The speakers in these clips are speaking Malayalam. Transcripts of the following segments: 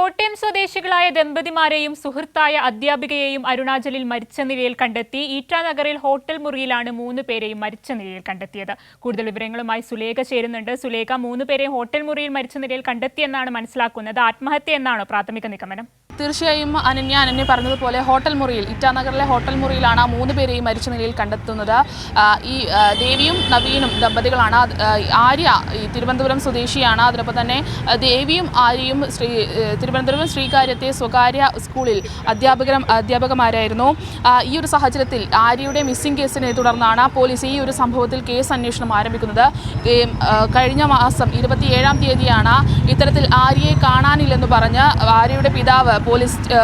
കോട്ടയം സ്വദേശികളായ ദമ്പതിമാരെയും സുഹൃത്തായ അധ്യാപികയെയും അരുണാചലിൽ മരിച്ച നിലയിൽ കണ്ടെത്തി. ഈറ്റാനഗറിൽ ഹോട്ടൽ മുറിയിലാണ് 3 പേരെയും മരിച്ച നിലയിൽ കണ്ടെത്തിയത്. കൂടുതൽ വിവരങ്ങളുമായി സുലേഖ ചേരുന്നുണ്ട്. സുലേഖ, 3 പേരെയും ഹോട്ടൽ മുറിയിൽ മരിച്ച നിലയിൽ കണ്ടെത്തിയെന്നാണ് മനസ്സിലാക്കുന്നത്. ആത്മഹത്യ എന്നാണോ പ്രാഥമിക നിഗമനം? തീർച്ചയായും അനന്യ പറഞ്ഞതുപോലെ ഹോട്ടൽ മുറിയിൽ, ഇറ്റാനഗറിലെ ഹോട്ടൽ മുറിയിലാണ് 3 പേരെയും മരിച്ച നിലയിൽ കണ്ടെത്തുന്നത്. ഈ ദേവിയും നവീനും ദമ്പതികളാണ്. ആര്യ തിരുവനന്തപുരം സ്വദേശിയാണ്. അതിനൊപ്പം തന്നെ ദേവിയും ആര്യയും തിരുവനന്തപുരം ശ്രീകാര്യത്തെ സ്വകാര്യ സ്കൂളിൽ അധ്യാപകമാരായിരുന്നു. ഈ ഒരു സാഹചര്യത്തിൽ ആര്യയുടെ മിസ്സിംഗ് കേസിനെ തുടർന്നാണ് പോലീസ് ഈ ഒരു സംഭവത്തിൽ കേസ് അന്വേഷണം ആരംഭിക്കുന്നത്. കഴിഞ്ഞ മാസം 27-ാം തീയതിയാണ് ഇത്തരത്തിൽ ആര്യയെ കാണാനില്ലെന്ന് പറഞ്ഞ് ആര്യയുടെ പിതാവ്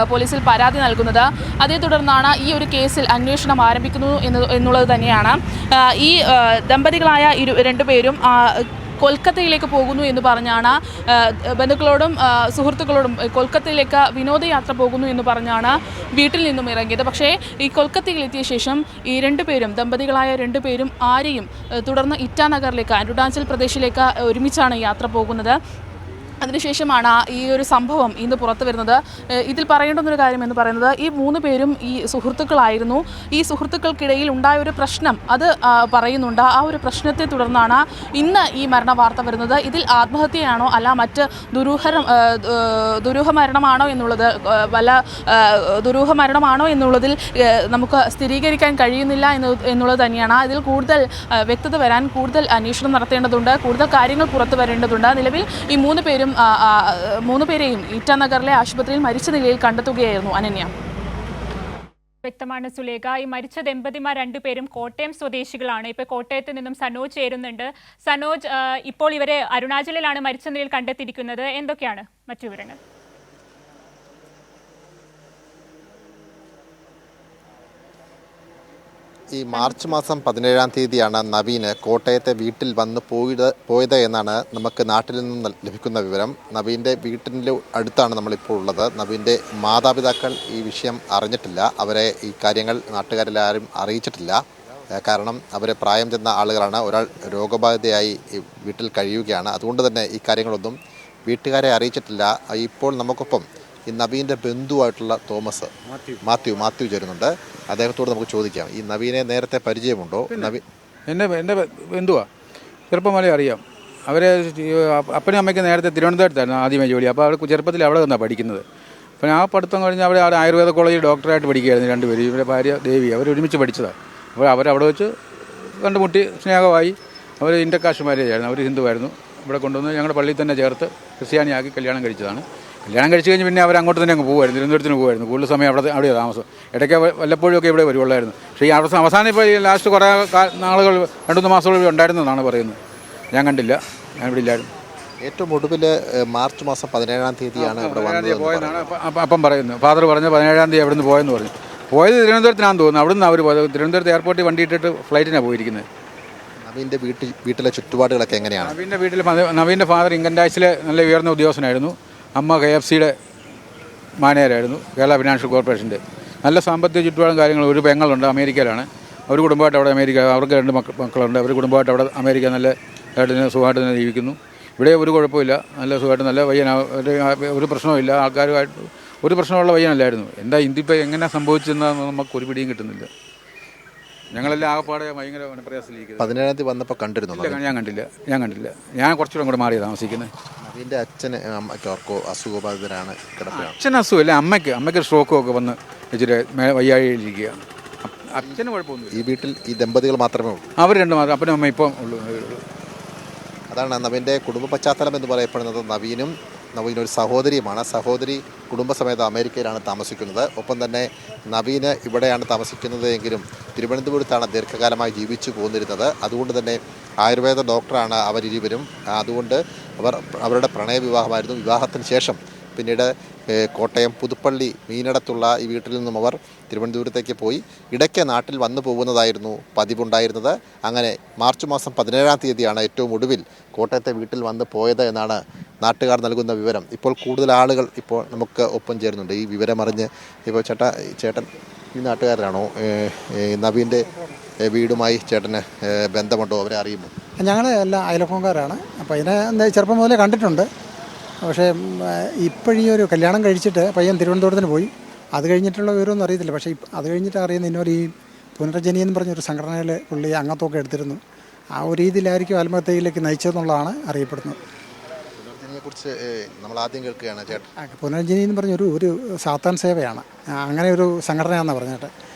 പോലീസിൽ പരാതി നൽകുന്നത്. അതേ തുടർന്നാണ് ഈ ഒരു കേസിൽ അന്വേഷണം ആരംഭിക്കുന്നു എന്നുള്ളത് തന്നെയാണ്. ഈ ദമ്പതികളായ 2 പേരും കൊൽക്കത്തയിലേക്ക് പോകുന്നു എന്ന് പറഞ്ഞാണ് ബന്ധുക്കളോടും സുഹൃത്തുക്കളോടും കൊൽക്കത്തയിലേക്ക് വിനോദയാത്ര പോകുന്നു എന്ന് പറഞ്ഞാണ് വീട്ടിൽ നിന്നും ഇറങ്ങിയത്. പക്ഷേ ഈ കൊൽക്കത്തയിലെത്തിയ ശേഷം ഈ 2 പേരും, ദമ്പതികളായ 2 പേരും ആരെയും തുടർന്ന് ഇറ്റാനഗറിലേക്ക്, അരുണാചൽ പ്രദേശിലേക്ക് ഒരുമിച്ചാണ് യാത്ര പോകുന്നത്. അതിനുശേഷമാണ് ഈ ഒരു സംഭവം ഇന്ന് പുറത്തു വരുന്നത്. ഇതിൽ പറയേണ്ടുന്നൊരു കാര്യം എന്ന് പറയുന്നത്, ഈ 3 പേരും ഈ സുഹൃത്തുക്കളായിരുന്നു. ഈ സുഹൃത്തുക്കൾക്കിടയിൽ ഉണ്ടായ ഒരു പ്രശ്നം അത് പറയുന്നുണ്ട്. ആ ഒരു പ്രശ്നത്തെ തുടർന്നാണ് ഇന്ന് ഈ മരണ വാർത്ത വരുന്നത്. ഇതിൽ ആത്മഹത്യയാണോ അല്ല മറ്റ് ദുരൂഹമരണമാണോ എന്നുള്ളതിൽ നമുക്ക് സ്ഥിരീകരിക്കാൻ കഴിയുന്നില്ല എന്നുള്ളത് തന്നെയാണ്. ഇതിൽ കൂടുതൽ വ്യക്തത വരാൻ കൂടുതൽ അന്വേഷണം നടത്തേണ്ടതുണ്ട്, കൂടുതൽ കാര്യങ്ങൾ പുറത്തു വരേണ്ടതുണ്ട്. നിലവിൽ ഈ 3 പേരെയും ഇറ്റാനഗറിലെ ആശുപത്രിയിൽ മരിച്ച നിലയിൽ കണ്ടെത്തുകയായിരുന്നു. അനന്യ. വ്യക്തമാണ് സുലേഖ. ഈ മരിച്ച ദമ്പതിമാർ 2 പേരും കോട്ടയം സ്വദേശികളാണ്. ഇപ്പോൾ കോട്ടയത്ത് നിന്നും സനോജ് ചേരുന്നുണ്ട്. സനോജ്, ഇപ്പോൾ ഇവരെ അരുണാചലിലാണ് മരിച്ച നിലയിൽ കണ്ടെത്തിയിരിക്കുന്നത്. എന്തൊക്കെയാണ് മറ്റു വിവരങ്ങൾ? ഈ മാർച്ച് മാസം 17-ാം തീയതിയാണ് നവീന് കോട്ടയത്തെ വീട്ടിൽ വന്ന് പോയത് എന്നാണ് നമുക്ക് നാട്ടിൽ നിന്നും ലഭിക്കുന്ന വിവരം. നവീൻ്റെ വീട്ടിൻ്റെ അടുത്താണ് നമ്മളിപ്പോൾ ഉള്ളത്. നവീൻ്റെ മാതാപിതാക്കൾ ഈ വിഷയം അറിഞ്ഞിട്ടില്ല. അവരെ ഈ കാര്യങ്ങൾ നാട്ടുകാരെല്ലാവരും അറിയിച്ചിട്ടില്ല. കാരണം അവർ പ്രായം ചെന്ന ആളുകളാണ്. ഒരാൾ രോഗബാധിതയായി വീട്ടിൽ കഴിയുകയാണ്. അതുകൊണ്ട് തന്നെ ഈ കാര്യങ്ങളൊന്നും വീട്ടുകാരെ അറിയിച്ചിട്ടില്ല. ഇപ്പോൾ നമുക്കൊപ്പം ഈ നവീൻ്റെ ബന്ധുവായിട്ടുള്ള തോമസ് മാത്യു ചേരുന്നുണ്ട്. അദ്ദേഹത്തോട് നമുക്ക് ചോദിക്കാം, ഈ നവീനെ നേരത്തെ പരിചയമുണ്ടോ? എൻ്റെ ബന്ധുവാ, ചെറുപ്പം മുതലേ അറിയാം. അവരെ അപ്പനും അമ്മയ്ക്ക് നേരത്തെ തിരുവനന്തപുരത്തായിരുന്നു ആദ്യമേ ജോലി. അപ്പോൾ അവർ ചെറുപ്പത്തിൽ അവിടെ നിന്നാണ് പഠിക്കുന്നത്. അപ്പോൾ ആ പഠിത്തം കഴിഞ്ഞ് അവിടെ ആയുർവേദ കോളേജിൽ ഡോക്ടറായിട്ട് പഠിക്കുകയായിരുന്നു 2 പേരും. ഇവരുടെ ഭാര്യ ദേവി, അവർ ഒരുമിച്ച് പഠിച്ചതാണ്. അപ്പോൾ അവരവിടെ വെച്ച് കണ്ടുമുട്ടി സ്നേഹമായി. അവർ ഇൻ്റർകാസ്റ്റ് മാരേജ് ആയിരുന്നു. അവർ ഹിന്ദുവായിരുന്നു. ഇവിടെ കൊണ്ടുവന്ന് ഞങ്ങളുടെ പള്ളിയിൽ തന്നെ ചേർത്ത് ക്രിസ്ത്യാനിയാക്കി കല്യാണം കഴിച്ചതാണ്. കല്യാണം കഴിച്ച് കഴിഞ്ഞ് പിന്നെ അവർ അങ്ങോട്ട് തന്നെ അങ്ങ് പോകുമായിരുന്നു, തിരുവനന്തപുരത്തിന് പോകുമായിരുന്നു. കൂടുതൽ സമയം അവിടെയാണ് താമസം. ഇടയ്ക്ക് വല്ലപ്പോഴും ഒക്കെ ഇവിടെ വരുവുള്ളായിരുന്നു. പക്ഷേ ഈ അവസാനം ഇപ്പോൾ ഈ ലാസ്റ്റ് കുറേ നാളുകൾ 2-3 മാസങ്ങൾ ഉണ്ടായിരുന്നതെന്നാണ് പറയുന്നത്. ഞാൻ കണ്ടില്ല, ഞാൻ ഇവിടെ ഇല്ലായിരുന്നു. ഏറ്റവും ഒടുവിൽ മാർച്ച് മാസം 17-ാം തീയതിയാണ് ഇവിടെ പോയെന്നാണ് അപ്പം പറയുന്നത്. ഫാദർ പറഞ്ഞ 17-ാം തീയതി അവിടെ നിന്ന് പോയെന്ന് പറഞ്ഞു. പോയത് തിരുവനന്തപുരത്തിനാണെന്ന് തോന്നുന്നു. അവിടെ നിന്ന് അവർ പോയത് തിരുവനന്തപുരത്ത് എയർപോർട്ടിൽ വണ്ടി ഇട്ടിട്ട് ഫ്ലൈറ്റിനാണ് പോയിരിക്കുന്നത്. നവീൻ്റെ വീട്ടിലെ ചുറ്റുപാടുകളൊക്കെ എങ്ങനെയാണ്? നവീൻ്റെ ഫാദർ ഇൻകം ടാക്സിലെ നല്ല ഉയർന്ന ഉദ്യോഗസ്ഥനായിരുന്നു. അമ്മ KFCയുടെ മാനേജരായിരുന്നു, കേരള ഫിനാൻഷ്യൽ കോർപ്പറേഷൻ്റെ. നല്ല സാമ്പത്തിക ചുറ്റുപാടും കാര്യങ്ങളും. ഒരു പെങ്ങളുണ്ട്, അമേരിക്കയിലാണ്. അവർ കുടുംബമായിട്ട് അവിടെ അവർക്ക് 2 മക്കളുണ്ട്. അവർ കുടുംബമായിട്ട് അവിടെ അമേരിക്ക നല്ല സുഖമായിട്ട് തന്നെ ജീവിക്കുന്നു. ഇവിടെ ഒരു കുഴപ്പമില്ല, നല്ല സുഖമായിട്ട് നല്ല ഒരു പ്രശ്നവുമില്ല. ആൾക്കാരുമായിട്ട് ഒരു പ്രശ്നമുള്ള പയ്യനല്ലായിരുന്നു. എന്താ ഇതിപ്പോൾ എങ്ങനെ സംഭവിച്ചെന്ന് നമുക്ക് ഒരു പിടിയും കിട്ടുന്നില്ല. ഞങ്ങളെല്ലാം ആകെപ്പാടെ ഭയങ്കര പ്രയാസത്തിലിരിക്കുന്നത്. 17-ാം തീയതി വന്നപ്പോൾ കണ്ടിരുന്നു? ഞാൻ കണ്ടില്ല. ഞാൻ കുറച്ചുകൂടെ കൂടെ മാറിയാണ് താമസിക്കുന്നത്. നവീൻ്റെ അച്ഛന് അമ്മയ്ക്കോർക്കോ അസുഖബാധിതരാണ് കിടക്കുകയാണ്? അച്ഛൻ അസുഖമില്ല, അമ്മയ്ക്ക് സ്ട്രോക്കും ഒക്കെ വന്ന് ഇച്ചിരി വയ്യാഴിയിരിക്കുക. അച്ഛന് കുഴപ്പമൊന്നുമില്ല. ഈ വീട്ടിൽ ഈ ദമ്പതികൾ മാത്രമേ ഉള്ളൂ? അവർ 2 മാത്രം, അപ്പനും അമ്മ ഇപ്പം ഉള്ളൂ. അതാണ് നവീൻ്റെ കുടുംബ പശ്ചാത്തലം എന്ന് പറയപ്പെടുന്നത്. നവീനൊരു സഹോദരിയുമാണ്. സഹോദരി കുടുംബസമേതം അമേരിക്കയിലാണ് താമസിക്കുന്നത്. ഒപ്പം തന്നെ നവീന് ഇവിടെയാണ് താമസിക്കുന്നത് എങ്കിലും തിരുവനന്തപുരത്താണ് ദീർഘകാലമായി ജീവിച്ചു പോന്നിരുന്നത്. അതുകൊണ്ട് തന്നെ ആയുർവേദ ഡോക്ടറാണ് അവരിരുവരും. അതുകൊണ്ട് അവരുടെ പ്രണയവിവാഹമായിരുന്നു. വിവാഹത്തിന് ശേഷം പിന്നീട് കോട്ടയം പുതുപ്പള്ളി മീനടത്തുള്ള ഈ വീട്ടിൽ നിന്നും അവർ തിരുവനന്തപുരത്തേക്ക് പോയി ഇടയ്ക്ക് നാട്ടിൽ വന്നു പോകുന്നതായിരുന്നു പതിവുണ്ടായിരുന്നത്. അങ്ങനെ മാർച്ച് മാസം 17-ാം തീയതിയാണ് ഏറ്റവും ഒടുവിൽ കോട്ടയത്തെ വീട്ടിൽ വന്ന് പോയത് എന്നാണ് നാട്ടുകാർ നൽകുന്ന വിവരം. ഇപ്പോൾ കൂടുതൽ ആളുകൾ ഇപ്പോൾ നമുക്ക് ഒപ്പം ചേരുന്നുണ്ട്. ഈ വിവരമറിഞ്ഞ് ഇപ്പോൾ ചേട്ടൻ ഈ നാട്ടുകാരാണോ? നവീൻ്റെ വീടുമായി ചേട്ടന് ബന്ധമുണ്ടോ? അവരെ അറിയുമോ? ഞങ്ങൾ എല്ലാ അയൽവക്കക്കാരാണ്. അപ്പോൾ ഇതിനെ ചെറുപ്പം മുതലേ കണ്ടിട്ടുണ്ട്. പക്ഷേ ഇപ്പോഴീ ഒരു കല്യാണം കഴിച്ചിട്ട് പയ്യൻ തിരുവനന്തപുരത്തിന് പോയി. അത് കഴിഞ്ഞിട്ടുള്ള വിവരമൊന്നും അറിയത്തില്ല. പക്ഷേ അത് കഴിഞ്ഞിട്ട് അറിയുന്ന ഇന്നൊരു ഈ പുനർജനി എന്ന് പറഞ്ഞൊരു സംഘടനയിൽ പുള്ളി അംഗത്വമൊക്കെ എടുത്തിരുന്നു. ആ ഒരു രീതിയിലായിരിക്കും ആത്മഹത്യയിലേക്ക് നയിച്ചതെന്നുള്ളതാണ് അറിയപ്പെടുന്നത്. പുനർജനിയെക്കുറിച്ച് നമ്മൾ ആദ്യം കേൾക്കുകയാണ് ചേട്ടൻ. പുനർജനി എന്ന് പറഞ്ഞൊരു സാത്താൻ സേവയാണ്. അങ്ങനെ ഒരു സംഘടനയാണെന്ന് പറഞ്ഞിട്ട്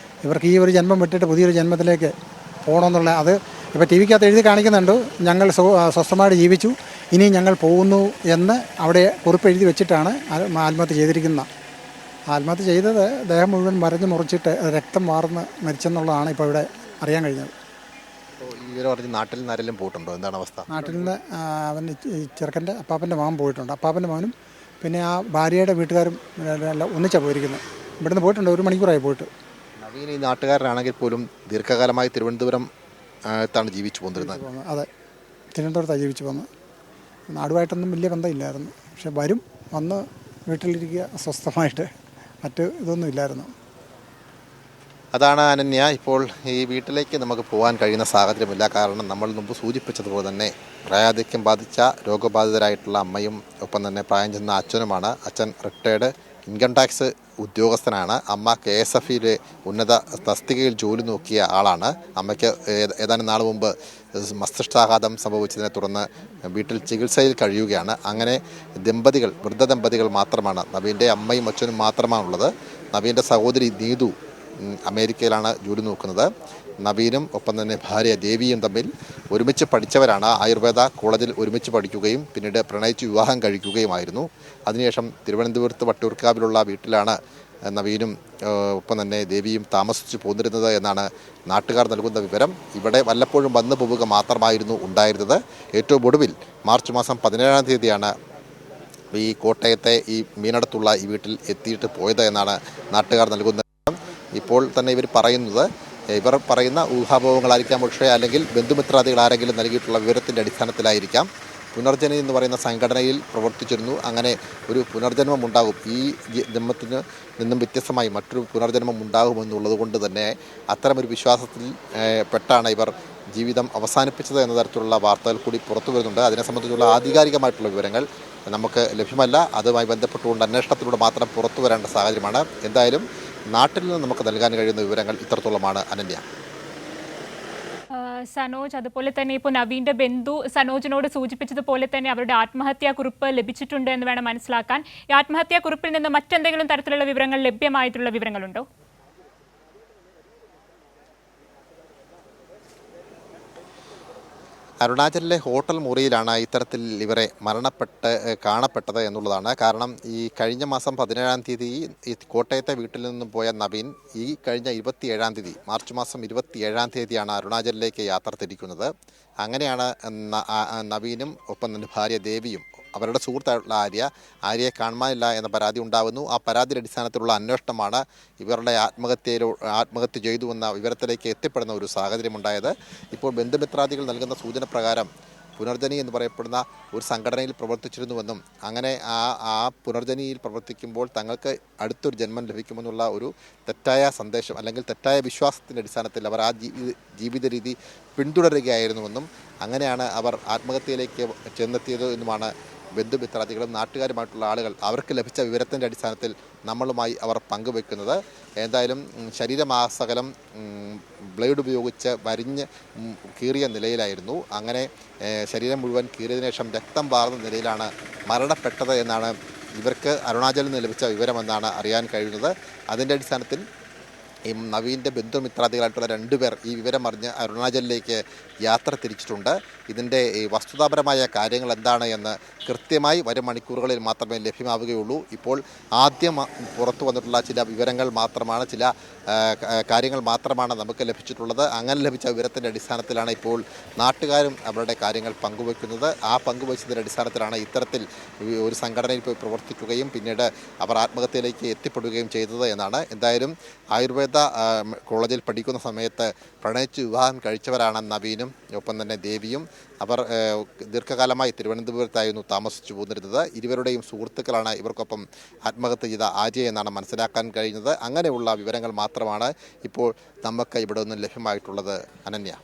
ഇവർക്ക് ഈ ഒരു ജന്മം വിട്ടിട്ട് പുതിയൊരു ജന്മത്തിലേക്ക് പോകണമെന്നുള്ള അത് ഇപ്പോൾ ടി വിക്കകത്ത് എഴുതി കാണിക്കുന്നുണ്ട്. ഞങ്ങൾ സ്വസ്ഥമായിട്ട് ജീവിച്ചു, ഇനി ഞങ്ങൾ പോകുന്നു എന്ന് അവിടെ കുറിപ്പ് എഴുതി വെച്ചിട്ടാണ് ആത്മഹത്യ ചെയ്തിരിക്കുന്നത്. ആത്മഹത്യ ചെയ്തത് ദേഹം മുഴുവൻ മരഞ്ഞ് മുറിച്ചിട്ട് രക്തം വാർന്ന് മരിച്ചെന്നുള്ളതാണ് ഇപ്പോൾ ഇവിടെ അറിയാൻ കഴിഞ്ഞത്. നാട്ടിൽ നിന്ന് ആരെങ്കിലും പോയിട്ടുണ്ടോ? എന്താണ് അവസ്ഥ? നാട്ടിൽ നിന്ന് അവൻ ഈ ചെറുക്കൻ്റെ അപ്പാപ്പൻ്റെ മകൻ പോയിട്ടുണ്ട്. അപ്പാപ്പൻ്റെ മകനും പിന്നെ ആ ഭാര്യയുടെ വീട്ടുകാരും എല്ലാം ഒന്നിച്ചാണ് പോയിരിക്കുന്നത്. ഇവിടുന്ന് പോയിട്ടുണ്ട്, 1 മണിക്കൂറായി പോയിട്ട്. നവീൻ ഈ നാട്ടുകാരനാണെങ്കിൽ പോലും ദീർഘകാലമായി തിരുവനന്തപുരം ത്താണ് ജീവിച്ചു പോന്നിരുന്നത്. അതെ, തിരുവനന്തപുരത്താണ് ജീവിച്ചു പോകുന്നത്. നാടുമായിട്ടൊന്നും വലിയ ബന്ധമില്ലായിരുന്നു. പക്ഷെ വന്ന് വീട്ടിലിരിക്കുക സ്വസ്ഥമായിട്ട്, മറ്റ് ഇതൊന്നും ഇല്ലായിരുന്നു. അതാണ് അനന്യ. ഇപ്പോൾ ഈ വീട്ടിലേക്ക് നമുക്ക് പോകാൻ കഴിയുന്ന സാഹചര്യമില്ല. കാരണം നമ്മൾ മുമ്പ് സൂചിപ്പിച്ചതുപോലെ തന്നെ പ്രായാധിക്യം ബാധിച്ച രോഗബാധിതരായിട്ടുള്ള അമ്മയും ഒപ്പം തന്നെ പ്രായം ചെന്ന അച്ഛനുമാണ്. അച്ഛൻ റിട്ടയർഡ് ഇൻകം ടാക്സ് ഉദ്യോഗസ്ഥനാണ്. അമ്മ KSFയിലെ ഉന്നത തസ്തികയിൽ ജോലി നോക്കിയ ആളാണ്. അമ്മയ്ക്ക് ഏതാനും നാൾ മുമ്പ് മസ്തിഷ്കാഘാതം സംഭവിച്ചതിനെ തുടർന്ന് വീട്ടിൽ ചികിത്സയിൽ കഴിയുകയാണ്. അങ്ങനെ വൃദ്ധ ദമ്പതികൾ മാത്രമാണ്, നവീൻ്റെ അമ്മയും അച്ഛനും മാത്രമാണുള്ളത്. നവീൻ്റെ സഹോദരി നീതു അമേരിക്കയിലാണ് ജോലി നോക്കുന്നത്. നവീനും ഒപ്പം തന്നെ ഭാര്യ ദേവിയും തമ്മിൽ ഒരുമിച്ച് പഠിച്ചവരാണ്. ആയുർവേദ കോളേജിൽ ഒരുമിച്ച് പഠിക്കുകയും പിന്നീട് പ്രണയിച്ച് വിവാഹം കഴിക്കുകയുമായിരുന്നു. അതിനുശേഷം തിരുവനന്തപുരത്ത് വട്ടിയൂർക്കാവിലുള്ള വീട്ടിലാണ് നവീനും ഒപ്പം തന്നെ ദേവിയും താമസിച്ചു പോന്നിരുന്നത് എന്നാണ് നാട്ടുകാർ നൽകുന്ന വിവരം. ഇവിടെ വല്ലപ്പോഴും വന്നു പോവുക മാത്രമായിരുന്നു ഉണ്ടായിരുന്നത്. ഏറ്റവും ഒടുവിൽ മാർച്ച് മാസം 17-ാം തീയതിയാണ് ഈ കോട്ടയത്തെ ഈ മീനടത്തുള്ള ഈ വീട്ടിൽ എത്തിയിട്ട് പോയത് എന്നാണ് നാട്ടുകാർ നൽകുന്ന. ഇപ്പോൾ തന്നെ ഇവർ പറയുന്ന ഊഹാപോഹങ്ങളായിരിക്കാം, പക്ഷേ അല്ലെങ്കിൽ ബന്ധുമിത്രാദികൾ ആരെങ്കിലും നൽകിയിട്ടുള്ള വിവരത്തിൻ്റെ അടിസ്ഥാനത്തിലായിരിക്കാം. പുനർജനി എന്ന് പറയുന്ന സംഘടനയിൽ പ്രവർത്തിച്ചിരുന്നു. അങ്ങനെ ഒരു പുനർജന്മം ഉണ്ടാകും, ഈ ജന്മത്തിന് നിന്നും വ്യത്യസ്തമായി മറ്റൊരു പുനർജന്മം ഉണ്ടാകുമെന്നുള്ളത് കൊണ്ട് തന്നെ അത്തരമൊരു വിശ്വാസത്തിൽ പെട്ടാണ് ഇവർ ജീവിതം അവസാനിപ്പിച്ചത് എന്ന തരത്തിലുള്ള വാർത്തകൾ കൂടി പുറത്തു വരുന്നുണ്ട്. അതിനെ സംബന്ധിച്ചുള്ള ആധികാരികമായിട്ടുള്ള വിവരങ്ങൾ നമുക്ക് ലഭ്യമല്ല. അതുമായി ബന്ധപ്പെട്ടുകൊണ്ട് അന്വേഷണത്തിലൂടെ മാത്രം പുറത്തു വരേണ്ട സാഹചര്യമാണ്. എന്തായാലും നാട്ടിൽ നിന്ന് നമുക്ക് നൽകാൻ കഴിയുന്ന വിവരങ്ങൾ ഇത്രത്തോളമാണ്. അനന്യ. സനോജ്, അതുപോലെ തന്നെ ഇപ്പോൾ നവീൻ്റെ ബന്ധു സനോജിനോട് സൂചിപ്പിച്ചതുപോലെ തന്നെ അവരുടെ ആത്മഹത്യാ കുറിപ്പ് ലഭിച്ചിട്ടുണ്ട് എന്ന് വേണം മനസ്സിലാക്കാൻ. ഈ ആത്മഹത്യാ കുറിപ്പിൽ നിന്ന് മറ്റെന്തെങ്കിലും തരത്തിലുള്ള വിവരങ്ങൾ ലഭ്യമായിട്ടുള്ള വിവരങ്ങളുണ്ടോ? അരുണാചലിലെ ഹോട്ടൽ മുറിയിലാണ് ഇത്തരത്തിൽ ഇവരെ മരണപ്പെട്ട് കാണപ്പെട്ടത് എന്നുള്ളതാണ്. കാരണം ഈ കഴിഞ്ഞ മാസം 17-ാം തീയതി ഈ കോട്ടയത്തെ വീട്ടിൽ നിന്നും പോയ നവീൻ ഈ കഴിഞ്ഞ 27-ാം തീയതി മാർച്ച് മാസം 27-ാം തീയതിയാണ് അരുണാചലിലേക്ക് യാത്ര തിരിക്കുന്നത്. അങ്ങനെയാണ് നവീനും ഒപ്പം തന്നെ ഭാര്യ ദേവിയും അവരുടെ സുഹൃത്തായിട്ടുള്ള ആര്യയെ കാണാനില്ല എന്ന പരാതി ഉണ്ടാകുന്നു. ആ പരാതിയുടെ അടിസ്ഥാനത്തിലുള്ള അന്വേഷണമാണ് ഇവരുടെ ആത്മഹത്യ ചെയ്തു എന്ന വിവരത്തിലേക്ക് എത്തിപ്പെടുന്ന ഒരു സാഹചര്യമുണ്ടായത്. ഇപ്പോൾ ബന്ധുമിത്രാദികൾ നൽകുന്ന സൂചന പ്രകാരം പുനർജനി എന്ന് പറയപ്പെടുന്ന ഒരു സംഘടനയിൽ പ്രവർത്തിച്ചിരുന്നുവെന്നും അങ്ങനെ ആ പുനർജനിയിൽ പ്രവർത്തിക്കുമ്പോൾ തങ്ങൾക്ക് അടുത്തൊരു ജന്മം ലഭിക്കുമെന്നുള്ള ഒരു തെറ്റായ സന്ദേശം അല്ലെങ്കിൽ തെറ്റായ വിശ്വാസത്തിൻ്റെ അടിസ്ഥാനത്തിൽ അവർ ആ ജീവിത രീതി പിന്തുടരുകയായിരുന്നുവെന്നും അങ്ങനെയാണ് അവർ ആത്മഹത്യയിലേക്ക് ചെന്നെത്തിയത് എന്നുമാണ് ബന്ധുമിത്രാദികളും നാട്ടുകാരുമായിട്ടുള്ള ആളുകൾ അവർക്ക് ലഭിച്ച വിവരത്തിൻ്റെ അടിസ്ഥാനത്തിൽ നമ്മളുമായി അവർ പങ്കുവെക്കുന്നത്. എന്തായാലും ശരീരമാസകലം ബ്ലേഡ് ഉപയോഗിച്ച് വരിഞ്ഞ് കീറിയ നിലയിലായിരുന്നു. അങ്ങനെ ശരീരം മുഴുവൻ കീറിയതിനു ശേഷം രക്തം വാർന്ന നിലയിലാണ് മരണപ്പെട്ടത് എന്നാണ് ഇവർക്ക് അരുണാചലിൽ നിന്ന് ലഭിച്ച വിവരമെന്നാണ് അറിയാൻ കഴിയുന്നത്. അതിൻ്റെ അടിസ്ഥാനത്തിൽ ഈ നവീൻ്റെ ബന്ധുമിത്രാദികളായിട്ടുള്ള 2 പേർ ഈ വിവരം അറിഞ്ഞ് അരുണാചലിലേക്ക് യാത്ര തിരിച്ചിട്ടുണ്ട്. ഇതിൻ്റെ വസ്തുതാപരമായ കാര്യങ്ങൾ എന്താണ് എന്ന് കൃത്യമായി വരും മണിക്കൂറുകളിൽ മാത്രമേ ലഭ്യമാവുകയുള്ളൂ. ഇപ്പോൾ ആദ്യം പുറത്തു വന്നിട്ടുള്ള ചില വിവരങ്ങൾ മാത്രമാണ്, ചില കാര്യങ്ങൾ മാത്രമാണ് നമുക്ക് ലഭിച്ചിട്ടുള്ളത്. അങ്ങനെ ലഭിച്ച വിവരത്തിൻ്റെ അടിസ്ഥാനത്തിലാണ് ഇപ്പോൾ നാട്ടുകാരും അവരുടെ കാര്യങ്ങൾ പങ്കുവയ്ക്കുന്നത്. ആ പങ്കുവച്ചതിൻ്റെ അടിസ്ഥാനത്തിലാണ് ഇത്തരത്തിൽ ഒരു സംഘടനയിൽ പോയി പ്രവർത്തിക്കുകയും പിന്നീട് അവർ ആത്മഹത്യയിലേക്ക് എത്തിപ്പെടുകയും ചെയ്തത് എന്നാണ്. എന്തായാലും ആയുർവേദ കോളേജിൽ പഠിക്കുന്ന സമയത്ത് പ്രണയിച്ച് വിവാഹം കഴിച്ചവരാണ് നവീനും ഒപ്പം തന്നെ ദേവിയും. അവർ ദീർഘകാലമായി തിരുവനന്തപുരത്തായിരുന്നു താമസിച്ചു പോന്നിരുന്നത്. ഇരുവരുടെയും സുഹൃത്തുക്കളാണ് ഇവർക്കൊപ്പം ആത്മഹത്യ ചെയ്ത ആര്യ എന്നാണ് മനസ്സിലാക്കാൻ കഴിയുന്നത്. അങ്ങനെയുള്ള വിവരങ്ങൾ മാത്രമാണ് ഇപ്പോൾ നമുക്ക് ഇവിടെ നിന്നും ലഭ്യമായിട്ടുള്ളത്. അനന്യ.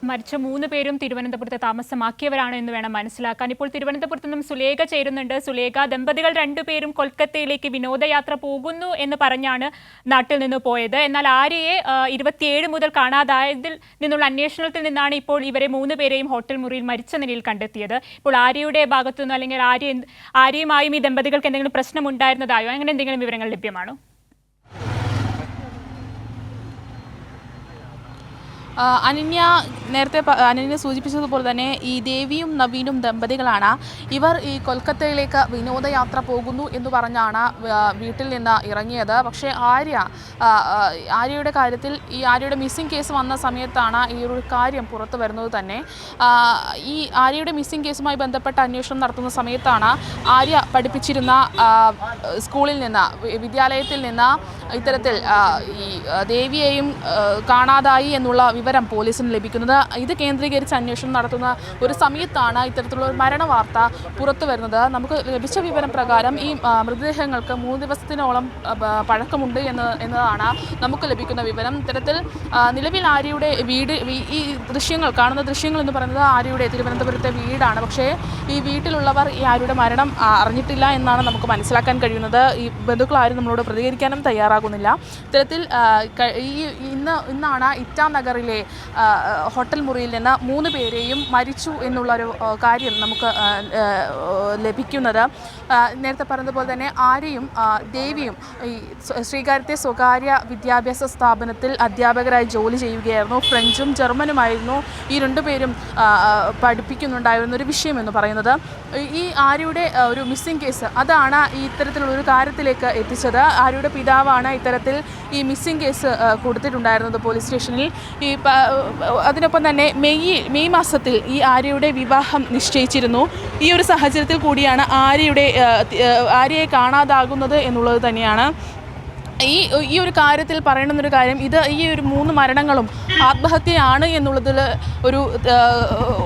മരിച്ച 3 പേരും തിരുവനന്തപുരത്ത് താമസമാക്കിയവരാണ് എന്ന് വേണം മനസ്സിലാക്കാൻ. ഇപ്പോൾ തിരുവനന്തപുരത്ത് നിന്നും സുലേഖ ചേരുന്നുണ്ട്. സുലേഖ, ദമ്പതികൾ 2 പേരും കൊൽക്കത്തയിലേക്ക് വിനോദയാത്ര പോകുന്നു എന്ന് പറഞ്ഞാണ് നാട്ടിൽ നിന്ന് പോയത്. എന്നാൽ ആര്യയെ 27 മുതൽ കാണാതായതിൽ നിന്നുള്ള അന്വേഷണത്തിൽ നിന്നാണ് ഇപ്പോൾ ഇവരെ 3 പേരെയും ഹോട്ടൽ മുറിയിൽ മരിച്ച നിലയിൽ കണ്ടെത്തിയത്. ഇപ്പോൾ ആര്യയുടെ ഭാഗത്തുനിന്ന് അല്ലെങ്കിൽ ആര്യയുമായും ഈ ദമ്പതികൾക്ക് എന്തെങ്കിലും പ്രശ്നം ഉണ്ടായിരുന്നതായോ അങ്ങനെ എന്തെങ്കിലും വിവരങ്ങൾ ലഭ്യമാണോ? അനന്യ സൂചിപ്പിച്ചതുപോലെ തന്നെ ഈ ദേവിയും നവീനും ദമ്പതികളാണ്. ഇവർ ഈ കൊൽക്കത്തയിലേക്ക് വിനോദയാത്ര പോകുന്നു എന്ന് പറഞ്ഞാണ് വീട്ടിൽ നിന്ന് ഇറങ്ങിയത്. പക്ഷേ ആര്യയുടെ കാര്യത്തിൽ ഈ ആര്യയുടെ മിസ്സിംഗ് കേസ് വന്ന സമയത്താണ് ഈ ഒരു കാര്യം പുറത്തു വരുന്നത് തന്നെ. ഈ ആര്യയുടെ മിസ്സിംഗ് കേസുമായി ബന്ധപ്പെട്ട അന്വേഷണം നടത്തുന്ന സമയത്താണ് ആര്യ പഠിപ്പിച്ചിരുന്ന സ്കൂളിൽ നിന്ന് വിദ്യാലയത്തിൽ നിന്ന് ഇത്തരത്തിൽ ഈ ദേവിയെയും കാണാതായി എന്നുള്ള വിവരം പോലീസിന് ലഭിക്കുന്നത്. ഇത് കേന്ദ്രീകരിച്ച് അന്വേഷണം നടത്തുന്ന ഒരു സമയത്താണ് ഇത്തരത്തിലുള്ള ഒരു മരണ വാർത്ത പുറത്തു വരുന്നത്. നമുക്ക് ലഭിച്ച വിവരം പ്രകാരം ഈ മൃതദേഹങ്ങൾക്ക് 3 ദിവസത്തിനോളം പഴക്കമുണ്ട് എന്നതാണ് നമുക്ക് ലഭിക്കുന്ന വിവരം. ഇത്തരത്തിൽ നിലവിൽ ആര്യയുടെ വീട്, ഈ കാണുന്ന ദൃശ്യങ്ങൾ എന്ന് പറയുന്നത് ആര്യയുടെ തിരുവനന്തപുരത്തെ വീടാണ്. പക്ഷേ ഈ വീട്ടിലുള്ളവർ ഈ ആര്യയുടെ മരണം അറിഞ്ഞിട്ടില്ല എന്നാണ് നമുക്ക് മനസ്സിലാക്കാൻ കഴിയുന്നത്. ഈ ബന്ധുക്കൾ ആരും നമ്മളോട് പ്രതികരിക്കാനും തയ്യാറാകുന്നില്ല. ഇത്തരത്തിൽ ഇന്നാണ് ഇറ്റാനഗറിലെ ഹോട്ടൽ മുറിയിൽ നിന്ന് 3 പേരെയും മരിച്ചു എന്നുള്ളൊരു കാര്യം നമുക്ക് ലഭിക്കുന്നത്. നേരത്തെ പറഞ്ഞതുപോലെ തന്നെ ആര്യയും ദേവിയും ഈ ശ്രീകാര്യത്തെ സ്വകാര്യ വിദ്യാഭ്യാസ സ്ഥാപനത്തിൽ അധ്യാപകരായി ജോലി ചെയ്യുകയായിരുന്നു. ഫ്രഞ്ചും ജർമ്മനുമായിരുന്നു ഈ 2 പേരും പഠിപ്പിക്കുന്നുണ്ടായിരുന്ന ഒരു വിഷയം എന്ന് പറയുന്നത്. ഈ ആര്യയുടെ ഒരു മിസ്സിംഗ് കേസ് അതാണ് ഈ ഇത്തരത്തിലുള്ളൊരു കാര്യത്തിലേക്ക് എത്തിച്ചത്. ആര്യയുടെ പിതാവാണ് ഇത്തരത്തിൽ ഈ മിസ്സിംഗ് കേസ് കൊടുത്തിട്ടുണ്ടായിരുന്നത് പോലീസ് സ്റ്റേഷനിൽ. അതിനൊപ്പം തന്നെ മെയ് മാസത്തിൽ ഈ ആര്യയുടെ വിവാഹം നിശ്ചയിച്ചിരുന്നു. ഈ ഒരു സാഹചര്യത്തിൽ കൂടിയാണ് ആര്യയെ കാണാതാകുന്നത് എന്നുള്ളത് തന്നെയാണ്. ഈ ഒരു കാര്യത്തിൽ പറയണമെന്നൊരു കാര്യം, ഈ ഒരു 3 മരണങ്ങളും ആത്മഹത്യയാണ് എന്നുള്ളതിൽ ഒരു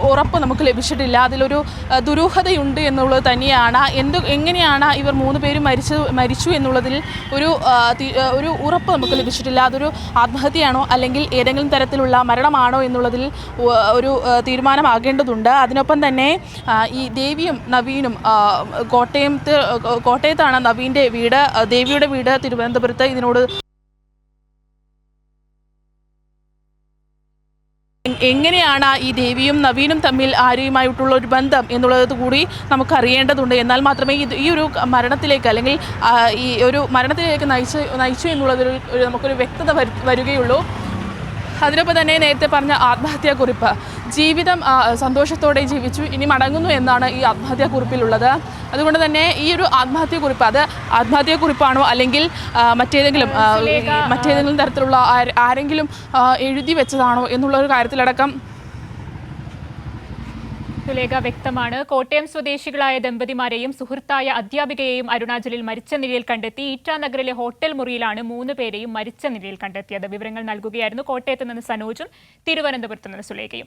ഉറപ്പ് നമുക്ക് ലഭിച്ചിട്ടില്ല. അതിലൊരു ദുരൂഹതയുണ്ട് എന്നുള്ളത് തന്നെയാണ്. എങ്ങനെയാണ് ഇവർ 3 പേരും മരിച്ചു എന്നുള്ളതിൽ ഒരു ഉറപ്പ് നമുക്ക് ലഭിച്ചിട്ടില്ല. അതൊരു ആത്മഹത്യയാണോ അല്ലെങ്കിൽ ഏതെങ്കിലും തരത്തിലുള്ള മരണമാണോ എന്നുള്ളതിൽ ഒരു തീരുമാനമാകേണ്ടതുണ്ട്. അതിനൊപ്പം തന്നെ ഈ ദേവിയും നവീനും കോട്ടയത്താണ് നവീൻ്റെ വീട്, ദേവിയുടെ വീട് തിരുവനന്തപുരത്ത്. ഇതിനോട് എങ്ങനെയാണ് ഈ ദേവിയും നവീനും തമ്മിൽ ആര്യയുമായിട്ടുള്ള ഒരു ബന്ധം എന്നുള്ളത് കൂടി നമുക്ക് അറിയേണ്ടതുണ്ട്. എന്നാൽ മാത്രമേ ഈ ഒരു മരണത്തിലേക്ക് അല്ലെങ്കിൽ ഈ ഒരു മരണത്തിലേക്ക് നയിച്ചു എന്നുള്ളതിൽ നമുക്കൊരു വ്യക്തത വരികയുള്ളൂ. അതിനൊപ്പം തന്നെ നേരത്തെ പറഞ്ഞ ആത്മഹത്യാക്കുറിപ്പ്, ജീവിതം സന്തോഷത്തോടെ ജീവിച്ചു ഇനി മടങ്ങുന്നു എന്നാണ് ഈ ആത്മഹത്യാക്കുറിപ്പിലുള്ളത്. അതുകൊണ്ട് തന്നെ ഈ ഒരു ആത്മഹത്യാക്കുറിപ്പ് അത് ആത്മഹത്യാക്കുറിപ്പാണോ അല്ലെങ്കിൽ മറ്റേതെങ്കിലും തരത്തിലുള്ള ആരെങ്കിലും എഴുതി വെച്ചതാണോ എന്നുള്ളൊരു കാര്യത്തിലടക്കം സുലേഖ വ്യക്തമാണ്. കോട്ടയം സ്വദേശികളായ ദമ്പതിമാരെയും സുഹൃത്തായ അധ്യാപികയെയും അരുണാചലിൽ മരിച്ച നിലയിൽ കണ്ടെത്തി. ഇറ്റാനഗറിലെ ഹോട്ടൽ മുറിയിലാണ് 3 പേരെയും മരിച്ച നിലയിൽ കണ്ടെത്തിയത്. വിവരങ്ങൾ നൽകുകയായിരുന്നു കോട്ടയത്ത് നിന്ന് സനോജും തിരുവനന്തപുരത്ത് നിന്ന് സുലേഖയും.